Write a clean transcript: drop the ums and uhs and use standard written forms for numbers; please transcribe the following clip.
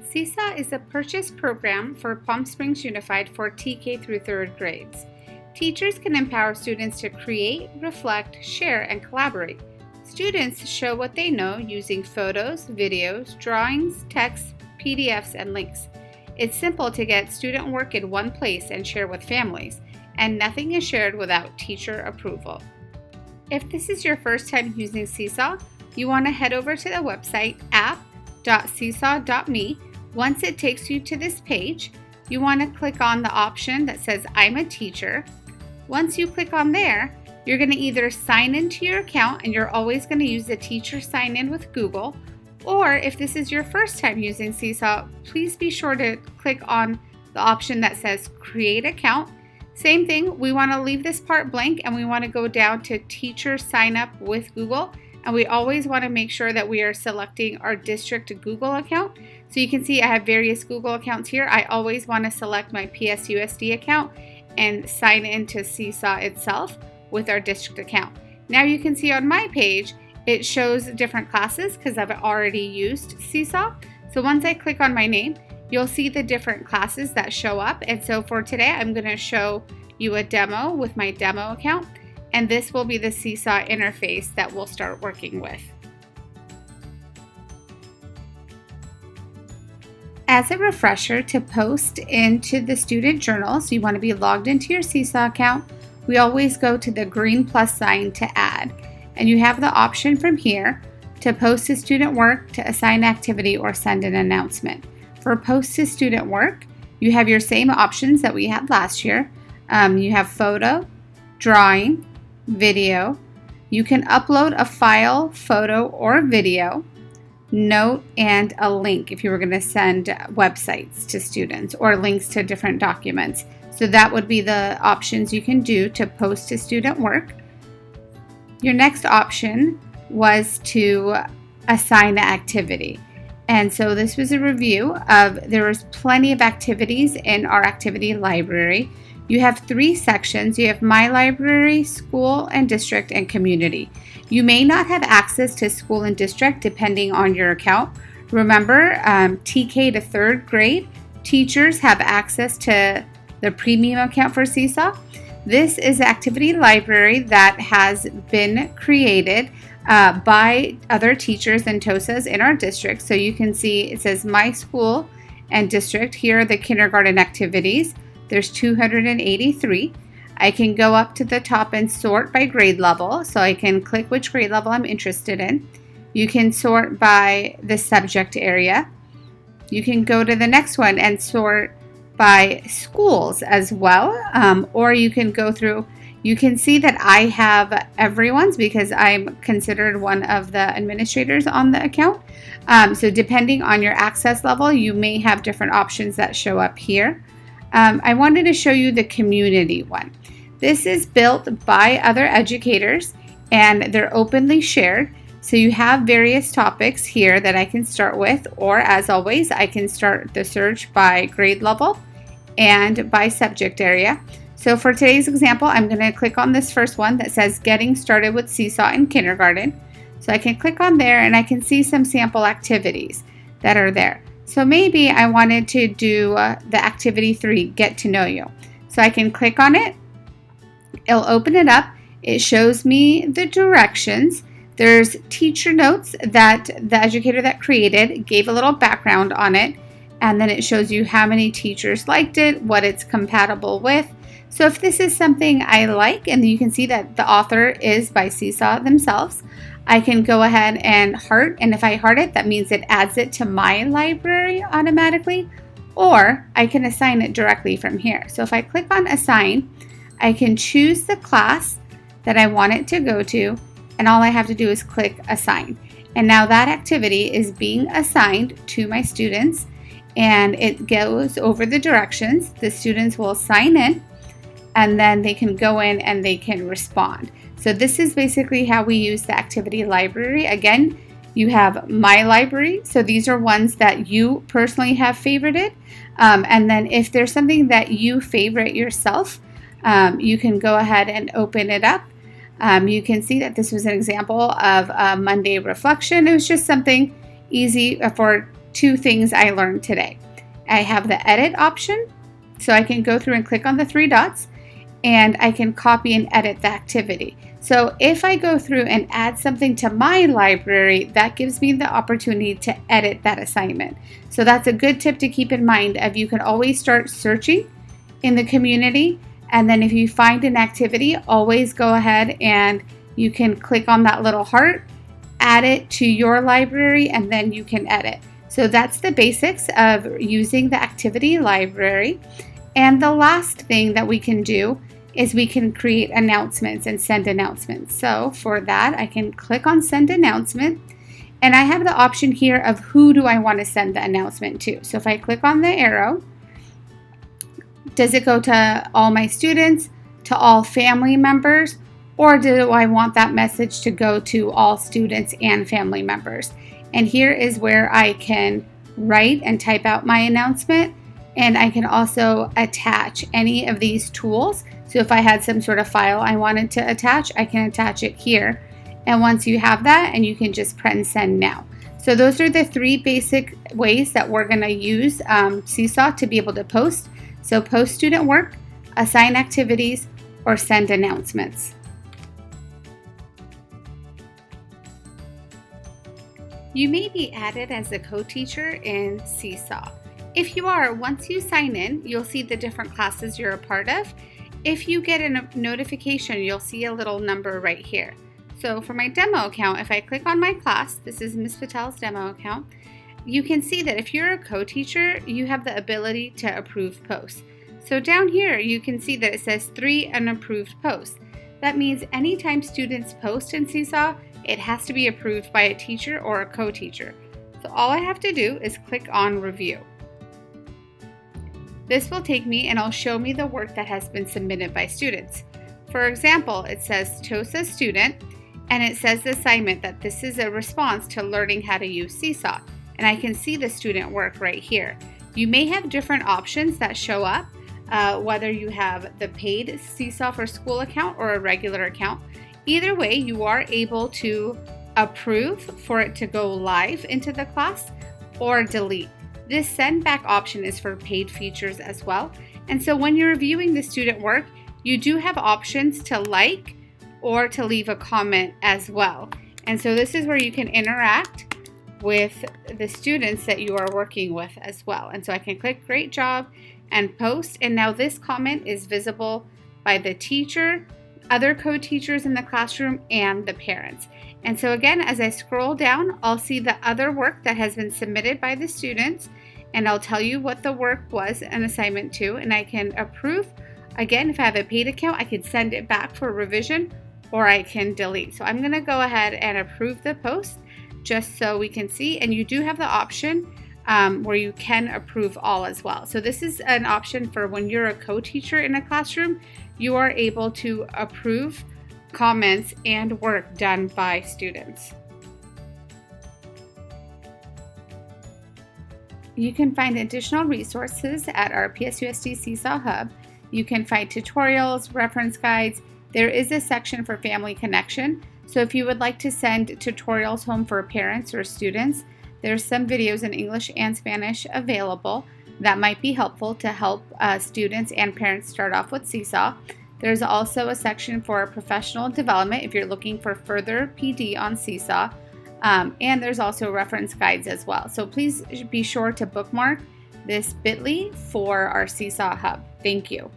Seesaw is a purchase program for Palm Springs Unified for TK through 3rd grades. Teachers can empower students to create, reflect, share, and collaborate. Students show what they know using photos, videos, drawings, texts, PDFs, and links. It's simple to get student work in one place and share with families, and nothing is shared without teacher approval. If this is your first time using Seesaw, you want to head over to the website app.seesaw.me. Once it takes you to this page, you want to click on the option that says I'm a teacher. Once you click on there, you're going to either sign into your account, and you're always going to use the teacher sign in with Google, or if this is your first time using Seesaw, please be sure to click on the option that says create account. Same thing, we want to leave this part blank and we want to go down to teacher sign up with Google. And we always want to make sure that we are selecting our district Google account. So you can see I have various Google accounts here. I always want to select my PSUSD account and sign into Seesaw itself with our district account. Now you can see on my page, it shows different classes because I've already used Seesaw. So once I click on my name, you'll see the different classes that show up. And so for today, I'm going to show you a demo with my demo account. And this will be the Seesaw interface that we'll start working with. As a refresher, to post into the student journals, you want to be logged into your Seesaw account. We always go to the green plus sign to add. And you have the option from here to post to student work, to assign activity, or send an announcement. For post to student work, you have your same options that we had last year. You have photo, drawing, video. You can upload a file, photo, or video, note, and a link if you were going to send websites to students or links to different documents. So that would be the options you can do to post to student work. Your next option was to assign an activity. And so this was a review of, there was plenty of activities in our activity library. You have 3 sections. You have My Library, School and District, and Community. You may not have access to School and District depending on your account. Remember, TK to 3rd grade, teachers have access to the premium account for Seesaw. This is an activity library that has been created by other teachers and TOSAs in our district. So you can see it says My School and District. Here are the kindergarten activities. There's 283. I can go up to the top and sort by grade level. So I can click which grade level I'm interested in. You can sort by the subject area. You can go to the next one and sort by schools as well. Or you can go through, you can see that I have everyone's because I'm considered one of the administrators on the account. So depending on your access level, you may have different options that show up here. I wanted to show you the community one. This is built by other educators and they're openly shared. So you have various topics here that I can start with, or as always, I can start the search by grade level and by subject area. So for today's example, I'm going to click on this first one that says Getting Started with Seesaw in Kindergarten. So I can click on there and I can see some sample activities that are there. So maybe I wanted to do the activity 3, Get to Know You. So I can click on it. It'll open it up. It shows me the directions. There's teacher notes that the educator that created gave a little background on it. And then it shows you how many teachers liked it, what it's compatible with. So if this is something I like, and you can see that the author is by Seesaw themselves, I can go ahead and heart, and if I heart it, that means it adds it to my library automatically, or I can assign it directly from here. So if I click on Assign, I can choose the class that I want it to go to, and all I have to do is click Assign. And now that activity is being assigned to my students, and it goes over the directions. The students will sign in, and then they can go in and they can respond. So this is basically how we use the activity library. Again, you have My Library. So these are ones that you personally have favorited. And then if there's something that you favorite yourself, you can go ahead and open it up. You can see that this was an example of a Monday reflection. It was just something easy for 2 things I learned today. I have the edit option, so I can go through and click on the 3 dots, and I can copy and edit the activity. So if I go through and add something to my library, that gives me the opportunity to edit that assignment. So that's a good tip to keep in mind. Of you can always start searching in the community, and then if you find an activity, always go ahead and you can click on that little heart, add it to your library, and then you can edit. So that's the basics of using the activity library. And the last thing that we can do is we can create announcements and send announcements. So for that, I can click on send announcement, and I have the option here of who do I want to send the announcement to. So if I click on the arrow, does it go to all my students, to all family members, or do I want that message to go to all students and family members? And here is where I can write and type out my announcement, and I can also attach any of these tools. So if I had some sort of file I wanted to attach, I can attach it here. And once you have that, and you can just press send now. So those are the 3 basic ways that we're going to use Seesaw to be able to post. So post student work, assign activities, or send announcements. You may be added as a co-teacher in Seesaw. If you are, once you sign in, you'll see the different classes you're a part of. If you get a notification, you'll see a little number right here. So for my demo account, if I click on my class, this is Ms. Patel's demo account, you can see that if you're a co-teacher, you have the ability to approve posts. So down here, you can see that it says 3 unapproved posts. That means anytime students post in Seesaw, it has to be approved by a teacher or a co-teacher. So all I have to do is click on review. This will take me and it'll show me the work that has been submitted by students. For example, it says TOSA student, and it says the assignment that this is a response to learning how to use Seesaw. And I can see the student work right here. You may have different options that show up, whether you have the paid Seesaw for School account or a regular account. Either way, you are able to approve for it to go live into the class or delete. This send back option is for paid features as well. And so when you're reviewing the student work, you do have options to like or to leave a comment as well. And so this is where you can interact with the students that you are working with as well. And so I can click great job and post. And now this comment is visible by the teacher, other co-teachers in the classroom, and the parents. And so again, as I scroll down, I'll see the other work that has been submitted by the students, and I'll tell you what the work was an assignment to, and I can approve. Again, if I have a paid account, I can send it back for revision, or I can delete. So I'm gonna go ahead and approve the post just so we can see, and you do have the option where you can approve all as well. So this is an option for when you're a co-teacher in a classroom, you are able to approve comments and work done by students. You can find additional resources at our PSUSD Seesaw Hub. You can find tutorials, reference guides. There is a section for family connection. So if you would like to send tutorials home for parents or students, there's some videos in English and Spanish available that might be helpful to help students and parents start off with Seesaw. There's also a section for professional development if you're looking for further PD on Seesaw. And there's also reference guides as well. So please be sure to bookmark this bit.ly for our Seesaw Hub. Thank you.